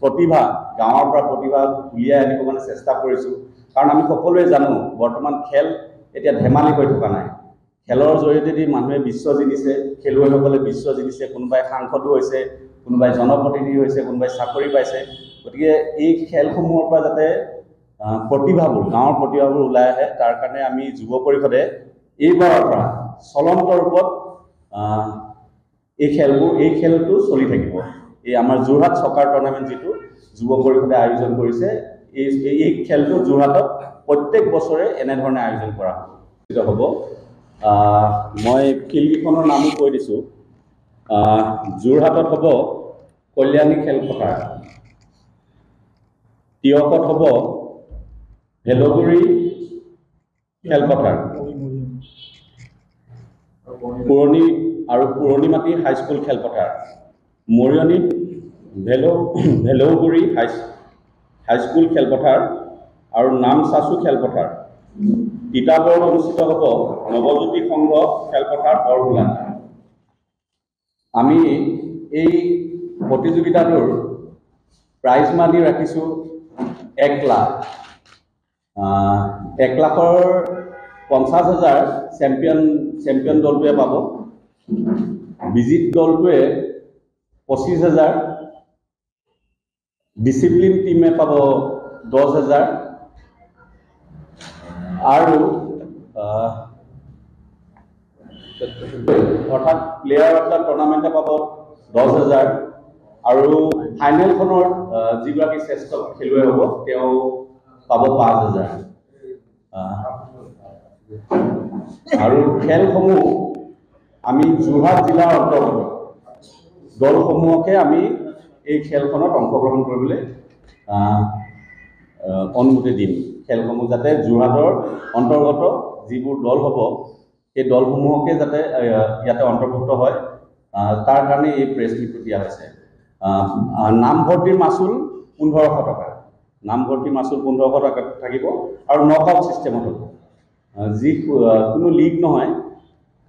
প্ৰতিভা গাঁৱৰ পৰা প্ৰতিভা উলিয়াই আনিব মানে চেষ্টা কৰিছোঁ। কাৰণ আমি সকলোৱে জানো বৰ্তমান খেল এতিয়া ধেমালি হৈ থকা নাই। খেলৰ জৰিয়তে মানুহে বিশ্ব জিনিছে, খেলুৱৈসকলে বিশ্ব জিনিছে, কোনোবাই সাংসদো হৈছে, কোনোবাই জনপ্ৰতিনিধি হৈছে, কোনোবাই চাকৰি পাইছে। গতিকে এই খেলসমূহৰ পৰা যাতে প্ৰতিভাবোৰ গাঁৱৰ প্ৰতিভাবোৰ ওলাই আহে, তাৰ কাৰণে আমি যুৱ পৰিষদে এইবাৰৰ পৰা চলন্ত ৰূপত এই খেলটো চলি থাকিব। এই আমাৰ যোৰহাট চকাৰ টুৰ্ণামেণ্ট যিটো যুৱ পৰিষদে আয়োজন কৰিছে, এই খেলটো যোৰহাটত প্ৰত্যেক বছৰে এনেধৰণে আয়োজন কৰা হ'ব। মই ফিল্ডকেইখনৰ নামো কৈ দিছোঁ। যোৰহাটত হ'ব কল্যাণী খেলপথাৰ, তিয়কত হ'ব ভেলগুৰি খেলপথাৰ, পুৰণিমাটি হাইস্কুল খেলপথাৰ, মৰিয়নিত ভেলৌগুৰি হাইস্কুল খেলপথাৰ আৰু নামচাচু খেলপথাৰ। তিতাবৰত অনুষ্ঠিত হ'ব নৱজ্যোতি সংঘ খেলপথাৰ বৰগোলা। আমি এই প্ৰতিযোগিতাটোৰ প্ৰাইজ মানি ৰাখিছোঁ 1 লাখ। 1 লাখৰ 50,000 চেম্পিয়ন দলটোৱে পাব। বিজিত দলটোৱে 25,000, ডিচিপ্লিন টিমে পাব 10,000 আৰু অৰ্থাৎ প্লেয়াৰ অফ দ্য টুৰ্ণামেণ্টে পাব 10,000 আৰু ফাইনেলখনৰ যিগৰাকী শ্ৰেষ্ঠ খেলুৱৈ হ'ব তেওঁ পাব 5,000। আৰু খেলসমূহ আমি যোৰহাট জিলাৰ অন্তৰ্গত দলসমূহকে আমি এই খেলখনত অংশগ্ৰহণ কৰিবলৈ অনুমতি দিম। খেলসমূহ যাতে যোৰহাটৰ অন্তৰ্গত যিবোৰ দল হ'ব সেই দলসমূহকে যাতে ইয়াতে অন্তৰ্ভুক্ত হয়, তাৰ কাৰণে এই প্ৰেছ ক্লিপটো দিয়া হৈছে। নামভৰ্তিৰ মাচুল 1,500 টকা। নামভৰ্তিৰ মাচুল 1,500 টকা থাকিব আৰু নকআউট ছিষ্টেমত হ'ব। কোনো লীগ নহয়,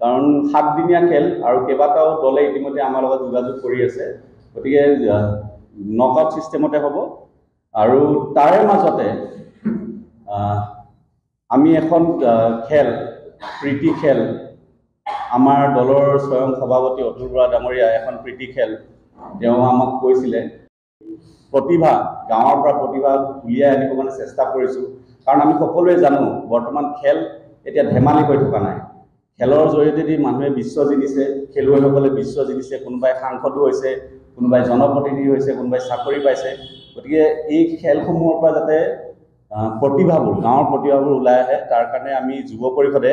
কাৰণ 7 দিনীয়া খেল আৰু কেইবাটাও দলে ইতিমধ্যে আমাৰ লগত যোগাযোগ কৰি আছে। গতিকে নকআউট ছিষ্টেমতে হ'ব। আৰু তাৰে মাজতে আমি এখন খেল, প্ৰীতি খেল, আমাৰ দলৰ স্বয়ং সভাপতি অতুল বৰা ডাঙৰীয়া এখন প্ৰীতি খেল তেওঁ আমাক কৈছিলে। প্ৰতিভা গাঁৱৰ পৰা প্ৰতিভা উলিয়াই আনিব মানে চেষ্টা কৰিছোঁ। কাৰণ আমি সকলোৱে জানো বৰ্তমান খেল এতিয়া ধেমালি হৈ থকা নাই। খেলৰ জৰিয়তে মানুহে বিশ্ব জিনিছে, খেলুৱৈসকলে বিশ্ব জিনিছে, কোনোবাই সাংসদো হৈছে, কোনোবাই জনপ্ৰতিনিধি হৈছে, কোনোবাই চাকৰি পাইছে। গতিকে এই খেলসমূহৰ পৰা যাতে প্ৰতিভাবোৰ গাঁৱৰ প্ৰতিভাবোৰ ওলাই আহে, তাৰ কাৰণে আমি যুৱ পৰিষদে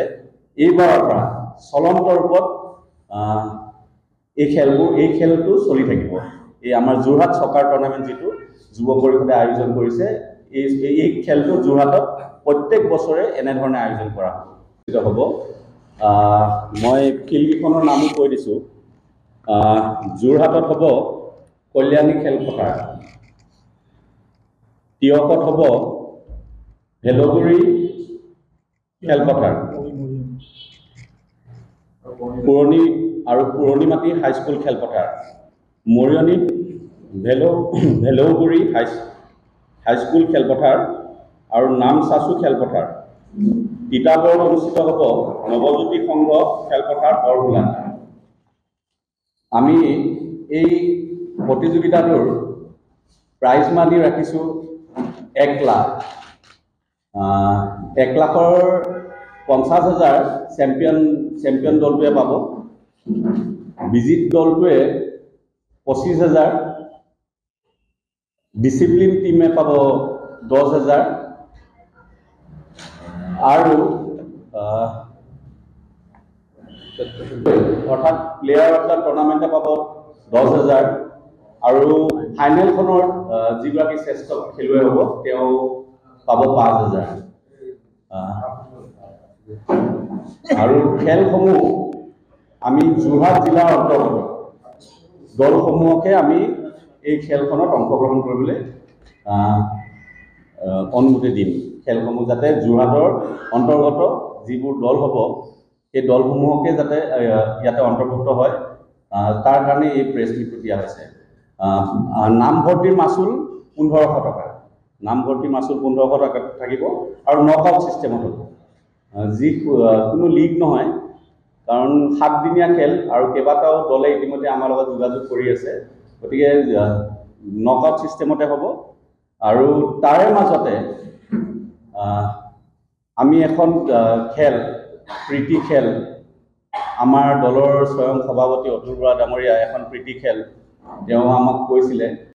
এইবাৰৰ পৰা চলন্ত ৰূপত এই খেলটো চলি থাকিব। এই আমাৰ যোৰহাট চকাৰ টুৰ্ণামেণ্ট যিটো যুৱ পৰিষদে আয়োজন কৰিছে, এই খেলটো যোৰহাটত প্ৰত্যেক বছৰে এনেধৰণে আয়োজন কৰা হ'ব। মই ফিল্ডকেইখনৰ নামো কৈ দিছোঁ। যোৰহাটত হ'ব কল্যাণী খেলপথাৰ, তিয়কত হ'ব ভেলগুৰি খেলপথাৰ, পুৰণিমাটি হাইস্কুল খেলপথাৰ, মৰিয়নিত ভেলৌগুৰি হাইস্কুল খেলপথাৰ আৰু নামচাচু খেলপথাৰ। তিতাবৰত অনুষ্ঠিত হ'ব নৱজ্যোতি সংঘ খেলপথাৰ বৰগোলা। আমি এই প্ৰতিযোগিতাটোৰ প্ৰাইজ মানি ৰাখিছোঁ 1 লাখ। 1 লাখৰ 50,000 চেম্পিয়ন দলটোৱে পাব। বিজিত দলটোৱে 25,000, ডিচিপ্লিন টিমে পাব 10,000 আৰু অৰ্থাৎ প্লেয়াৰ অফ দ্য টুৰ্ণামেণ্টে পাব 10,000 আৰু ফাইনেলখনৰ যিগৰাকী শ্ৰেষ্ঠ খেলুৱৈ হ'ব তেওঁ পাব 5,000। আৰু খেলসমূহ আমি যোৰহাট জিলাৰ অন্তৰ্গত দলসমূহকে আমি এই খেলখনত অংশগ্ৰহণ কৰিবলৈ অনুমতি দিম। খেলসমূহ যাতে যোৰহাটৰ অন্তৰ্গত যিবোৰ দল হ'ব সেই দলসমূহকে যাতে ইয়াতে অন্তৰ্ভুক্ত হয়, তাৰ কাৰণে এই প্ৰেছ ক্লিপটো দিয়া হৈছে। নামভৰ্তিৰ মাচুল 1500 টকা। নামভৰ্তিৰ মাচুল 1500 টকা থাকিব আৰু নকআউট ছিষ্টেমত হ'ব। যি কোনো লীগ নহয়, কাৰণ 7 দিনীয়া খেল আৰু কেইবাটাও দলে ইতিমধ্যে আমাৰ লগত যোগাযোগ কৰি আছে, গতিকে নকআউট ছিষ্টেমতে হ'ব। আৰু তাৰে মাজতে আমি এখন খেল, প্ৰীতি খেল, আমাৰ দলৰ স্বয়ং সভাপতি অতুল বৰা ডাঙৰীয়া এখন প্ৰীতি খেল তেওঁ আমাক কৈছিলে